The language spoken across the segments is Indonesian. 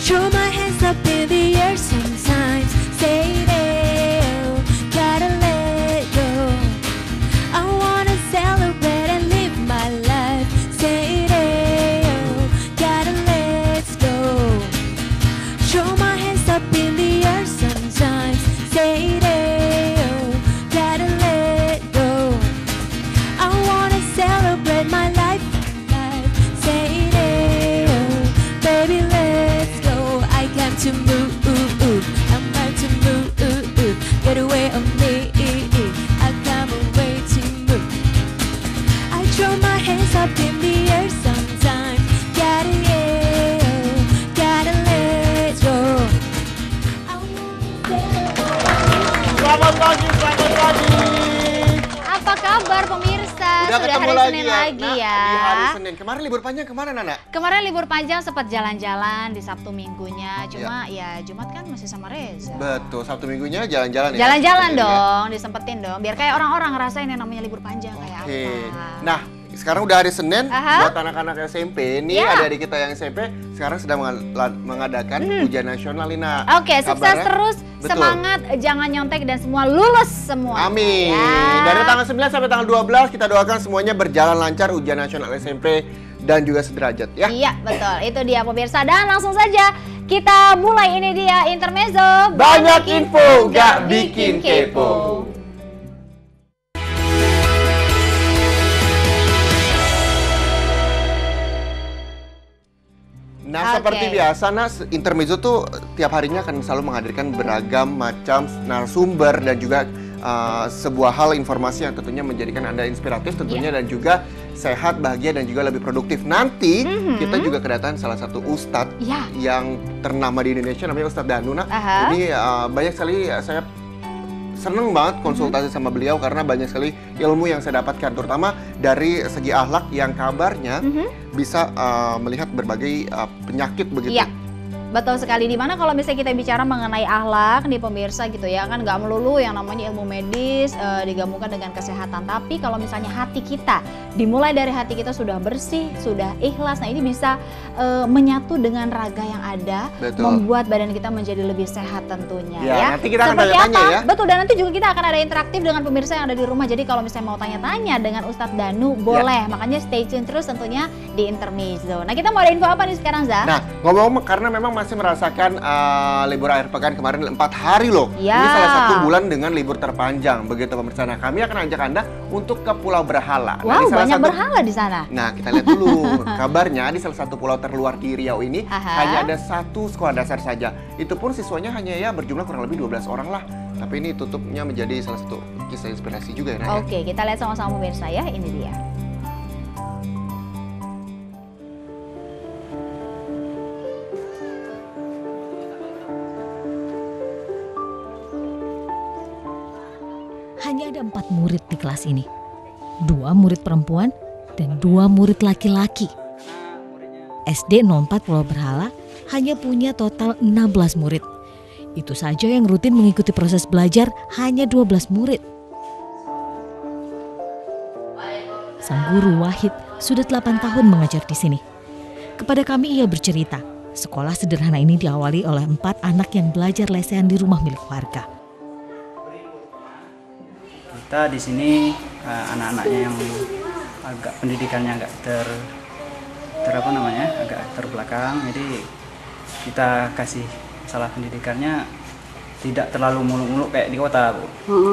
Throw my hands up in the air sometimes. Say it, gotta let go. I wanna celebrate and live my life. Say it, gotta let go. Throw my hands up in the air sometimes. Say it, gotta let go. I wanna celebrate my life. Say it, baby, let's go. I got to move, I'm about to move, get away on me. I come away to move. I throw my hands up in the air sometimes. Gotta let go. I wanna celebrate. Selamat pagi, selamat pagi. Apa kabar pemirsa? Udah Sudah ketemu hari lagi Senin ya. lagi Nah, ya. di hari Senin. Kemarin libur panjang kemana, Nana? Kemarin libur panjang sempat jalan-jalan di Sabtu Minggunya. Cuma ya Jumat kan masih sama Reza. Betul, Sabtu Minggunya jalan-jalan ya. Jalan-jalan Senin ya. dong, disempetin dong. Biar kayak orang-orang ngerasain yang namanya libur panjang kayak Oke. apa. Nah, sekarang udah hari Senin. Aha. Buat anak-anak SMP nih, Ya. adik kita yang SMP sekarang sedang mengadakan ujian nasional, Lina. Oke, sukses Kabarnya? terus, Betul. semangat, jangan nyontek dan semua lulus semua. Amin. Ya. Dari tanggal 9 sampai tanggal 12 kita doakan semuanya berjalan lancar ujian nasional SMP dan juga sederajat ya. Iya, betul. Itu dia pemirsa. Dan langsung saja kita mulai, ini dia intermezzo. Banyak info, gak bikin kepo. Nah, Oke. seperti biasa, Nas, intermezzo tuh tiap harinya akan selalu menghadirkan beragam macam narasumber dan juga sebuah hal informasi yang tentunya menjadikan Anda inspiratif tentunya dan juga sehat, bahagia dan juga lebih produktif. Nanti kita juga kedatangan salah satu ustadz Ya. yang ternama di Indonesia, namanya Ustadz Danu. Nah, Aha. ini banyak sekali saya seneng banget konsultasi sama beliau karena banyak sekali ilmu yang saya dapatkan, terutama dari segi akhlak yang kabarnya bisa melihat berbagai penyakit begitu. Iya, betul sekali. Dimana kalau misalnya kita bicara mengenai akhlak nih pemirsa gitu ya, kan nggak melulu yang namanya ilmu medis digabungkan dengan kesehatan. Tapi kalau misalnya hati kita, dimulai dari hati kita sudah bersih, sudah ikhlas, nah ini bisa menyatu dengan raga yang ada, Betul. membuat badan kita menjadi lebih sehat tentunya Ya, ya. nanti kita akan Seperti tanya-tanya apa? ya. Betul, dan nanti juga kita akan ada interaktif dengan pemirsa yang ada di rumah. Jadi kalau misalnya mau tanya-tanya dengan Ustadz Danu, boleh. Makanya stay tune terus tentunya di intermezzo. Nah, kita mau ada info apa nih sekarang, Zah? Nah, ngomong-ngomong karena memang masih merasakan libur akhir pekan kemarin 4 hari loh. Ya. Ini salah satu bulan dengan libur terpanjang begitu pemirsa. Nah, kami akan ajak Anda untuk ke Pulau Berhala. Nah, Wow, di salah banyak satu- berhala di sana. Nah, kita lihat dulu. Kabarnya di salah satu pulau terluar di Riau ini Aha. hanya ada satu sekolah dasar saja. Itu pun siswanya hanya ya berjumlah kurang lebih 12 orang lah. Tapi ini tutupnya menjadi salah satu kisah inspirasi juga ya, Naya. Oke, kita lihat sama-sama pemirsa ya, ini dia. Hanya ada 4 murid di kelas ini. 2 murid perempuan dan 2 murid laki-laki. SD 04 Pulau Berhala hanya punya total 16 murid. Itu saja yang rutin mengikuti proses belajar hanya 12 murid. Sang guru Wahid sudah 8 tahun mengajar di sini. Kepada kami ia bercerita, sekolah sederhana ini diawali oleh 4 anak yang belajar lesehan di rumah milik warga. Kita di sini anak-anaknya yang agak pendidikannya agak agak terbelakang, jadi kita kasih masalah pendidikannya tidak terlalu muluk-muluk kayak di kota, Bu.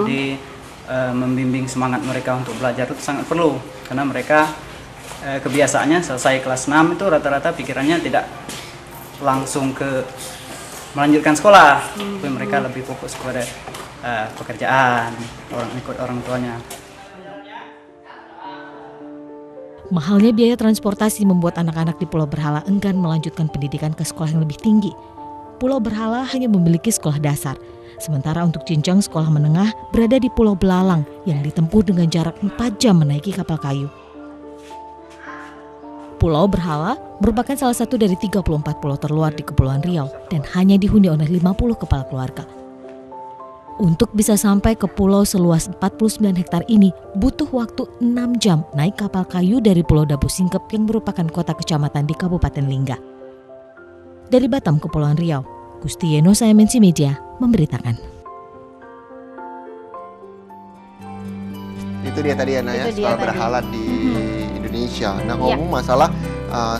Jadi membimbing semangat mereka untuk belajar itu sangat perlu karena mereka kebiasaannya selesai kelas 6 itu rata-rata pikirannya tidak langsung ke melanjutkan sekolah, tapi mereka lebih fokus kepada pekerjaan, ikut orang tuanya. Mahalnya biaya transportasi membuat anak-anak di Pulau Berhala enggan melanjutkan pendidikan ke sekolah yang lebih tinggi. Pulau Berhala hanya memiliki sekolah dasar, sementara untuk jenjang sekolah menengah berada di Pulau Belalang yang ditempuh dengan jarak 4 jam menaiki kapal kayu. Pulau Berhala merupakan salah satu dari 34 pulau terluar di Kepulauan Riau dan hanya dihuni oleh 50 kepala keluarga. Untuk bisa sampai ke pulau seluas 49 hektar ini butuh waktu 6 jam naik kapal kayu dari Pulau Dabu Singkep yang merupakan kota kecamatan di Kabupaten Lingga. Dari Batam, Kepulauan Riau, Gusti Yeno, saya Mensi Media, memberitakan. Itu dia tadi ya, Naya, sekolah berhala di Indonesia. Nah, ngomong masalah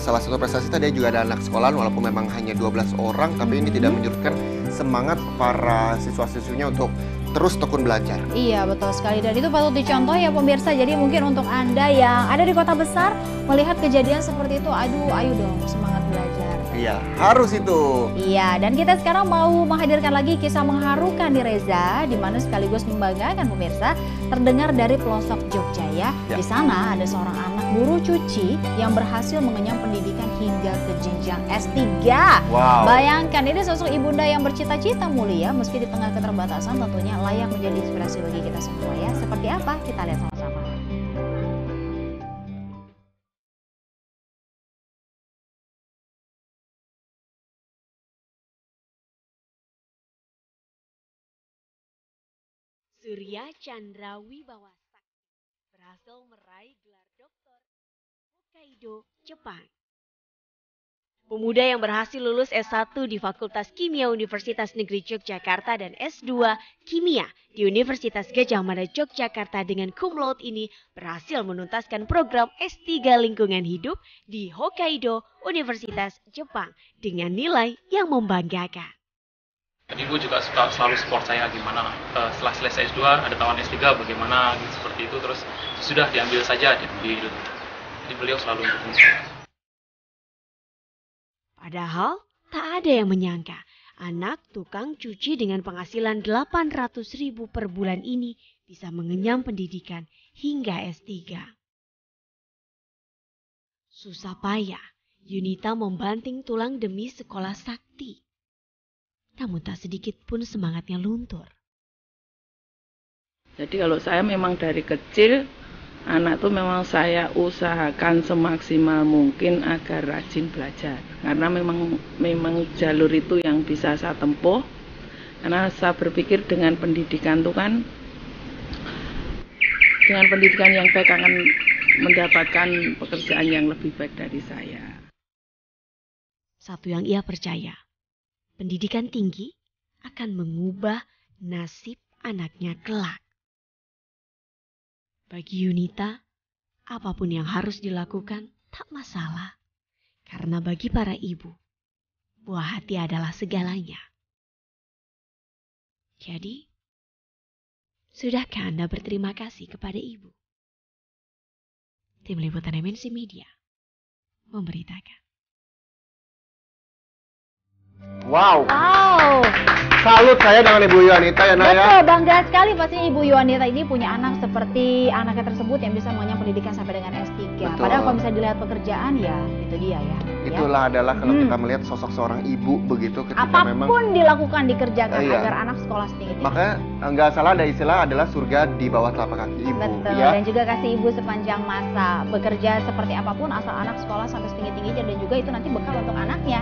salah satu prestasi tadi juga ada anak sekolahan, walaupun memang hanya 12 orang, tapi ini tidak menyurutkan semangat para siswa-siswinya untuk terus tekun belajar. Iya, betul sekali, dan itu patut dicontoh ya pemirsa. Jadi mungkin untuk Anda yang ada di kota besar melihat kejadian seperti itu, aduh, ayo dong semangat belajar. Iya, harus itu. Iya, dan kita sekarang mau menghadirkan lagi kisah mengharukan di Reza, di mana sekaligus membanggakan pemirsa, terdengar dari pelosok Jogja ya. Di sana ada seorang anak buruh cuci yang berhasil mengenyam pendidikan hingga ke jenjang S3. Wow. Bayangkan, ini sosok ibunda yang bercita-cita mulia meski di tengah keterbatasan, tentunya layak menjadi inspirasi bagi kita semua ya. Seperti apa? Kita lihat sama-sama. Surya Chandra Wibawa Sakti berhasil meraih gelar doktor Hokkaido, Jepang. Pemuda yang berhasil lulus S1 di Fakultas Kimia Universitas Negeri Yogyakarta dan S2 Kimia di Universitas Gadjah Mada Yogyakarta dengan cum laude ini berhasil menuntaskan program S3 Lingkungan Hidup di Hokkaido, Universitas Jepang dengan nilai yang membanggakan. Ibu juga selalu support saya gimana setelah selesai S2 ada tawaran S3 bagaimana gitu, seperti itu, terus sudah diambil saja jadi beliau selalu mendukung saya. Padahal tak ada yang menyangka anak tukang cuci dengan penghasilan 800.000 per bulan ini bisa mengenyam pendidikan hingga S3. Susah payah, Yunita membanting tulang demi sekolah sakti. Namun tak sedikit pun semangatnya luntur. Jadi kalau saya memang dari kecil, anak tuh memang saya usahakan semaksimal mungkin agar rajin belajar. Karena memang jalur itu yang bisa saya tempuh. Karena saya berpikir dengan pendidikan itu kan, dengan pendidikan yang baik akan mendapatkan pekerjaan yang lebih baik dari saya. Satu yang ia percaya, pendidikan tinggi akan mengubah nasib anaknya kelak. Bagi Yunita, apapun yang harus dilakukan tak masalah. Karena bagi para ibu, buah hati adalah segalanya. Jadi, sudahkah Anda berterima kasih kepada ibu? Tim Liputan MNC Media memberitakan. Wow. Salut saya dengan Ibu Yuanita ya, Naya. Betul, bangga sekali pastinya Ibu Yuanita ini punya anak seperti anaknya tersebut yang bisa mengenyam pendidikan sampai dengan S3. Betul. Padahal kalau bisa dilihat pekerjaan ya itu dia ya. Itulah adalah kalau kita melihat sosok seorang ibu begitu ketika Apapun memang dilakukan dikerjakan Iya. agar anak sekolah setinggi tinggi. makanya nggak salah ada istilah adalah surga di bawah telapak kaki ibu. Betul, Ya. dan juga kasih ibu sepanjang masa bekerja seperti apapun asal anak sekolah sampai setinggi-tingginya, dan juga itu nanti bekal untuk anaknya.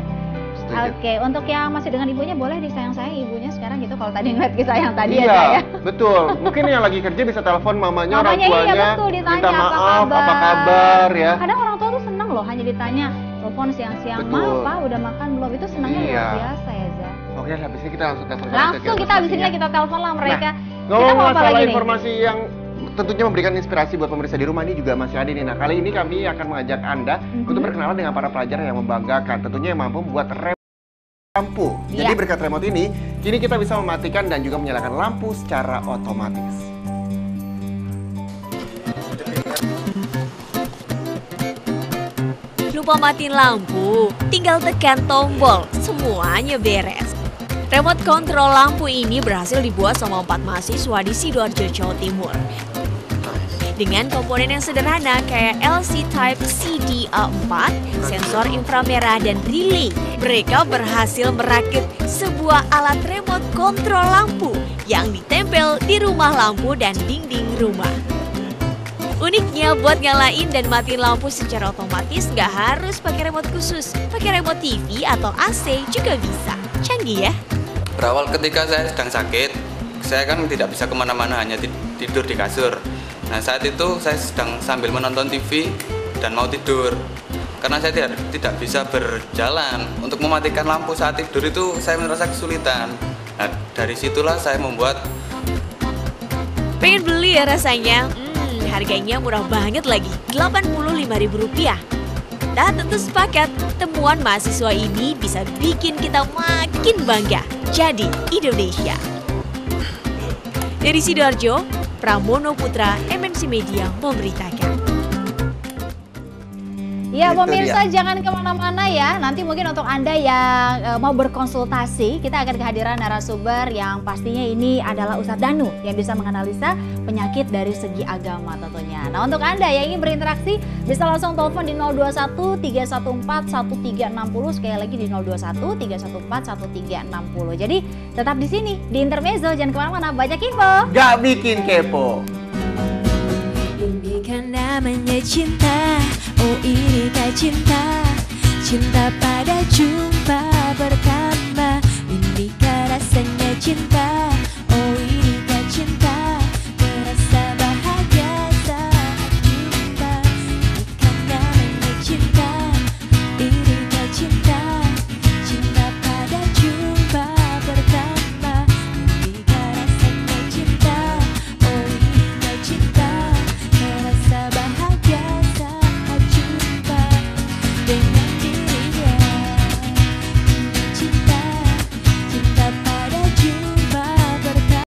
Setuju. Oke, untuk yang masih dengan ibunya boleh disayang-sayang ibunya sekarang gitu, kalau tadi ngeliat kisah yang tadi Iya, ya. betul. Mungkin yang lagi kerja bisa telepon mamanya, orang Mamanya, iya, tuanya, betul, ditanya, minta maaf, apa kabar ya. Kadang orang tua tuh seneng loh hanya ditanya, telepon siang-siang, Betul. "Ma, Pa, udah makan belum?" Itu senangnya Iya. luar biasa ya, Za. Oke, habis ini kita langsung telepon. Langsung kita abis ini kita telepon lah mereka. Ngomong Kita mau apa masalah lagi nih? informasi yang tentunya memberikan inspirasi buat pemirsa di rumah, ini juga masih ada nih. Nah, kali ini kami akan mengajak Anda untuk berkenalan dengan para pelajar yang membanggakan, tentunya yang mampu membuat lampu. Jadi berkat remote ini, kini kita bisa mematikan dan juga menyalakan lampu secara otomatis. Lupa matiin lampu, tinggal tekan tombol, semuanya beres. Remote control lampu ini berhasil dibuat sama 4 mahasiswa di Sidoarjo, Jawa Timur. Dengan komponen yang sederhana kayak LC Type CDA4, sensor inframerah, dan relay, mereka berhasil merakit sebuah alat remote control lampu yang ditempel di rumah lampu dan dinding rumah. Uniknya, buat nyalain dan matiin lampu secara otomatis nggak harus pakai remote khusus. Pakai remote TV atau AC juga bisa. Canggih ya? Berawal ketika saya sedang sakit, saya kan tidak bisa kemana-mana, hanya tidur di kasur. Nah, saat itu saya sedang sambil menonton TV dan mau tidur. karena saya tidak bisa berjalan. Untuk mematikan lampu saat tidur itu saya merasa kesulitan. Nah, dari situlah saya membuat. Pengen beli ya rasanya? Harganya murah banget lagi, Rp85.000. Nah, tentu sepakat, temuan mahasiswa ini bisa bikin kita makin bangga jadi Indonesia. Dari Sidoarjo, Pramono Putra, MNC Media memberitakan. Ya Itu pemirsa dia. jangan kemana-mana ya. Nanti mungkin untuk Anda yang mau berkonsultasi, kita akan kehadiran narasumber yang pastinya ini adalah Ustadz Danu yang bisa menganalisa penyakit dari segi agama tentunya. Nah untuk Anda yang ingin berinteraksi bisa langsung telepon di 021 314 1360, sekali lagi di 021 314 1360. Jadi tetap di sini di Intermezzo, jangan kemana-mana, banyak info. Gak bikin kepo. Ini kan namanya cinta. Oh inikah cinta, cinta pada jumpa pertama. Inikah rasanya cinta.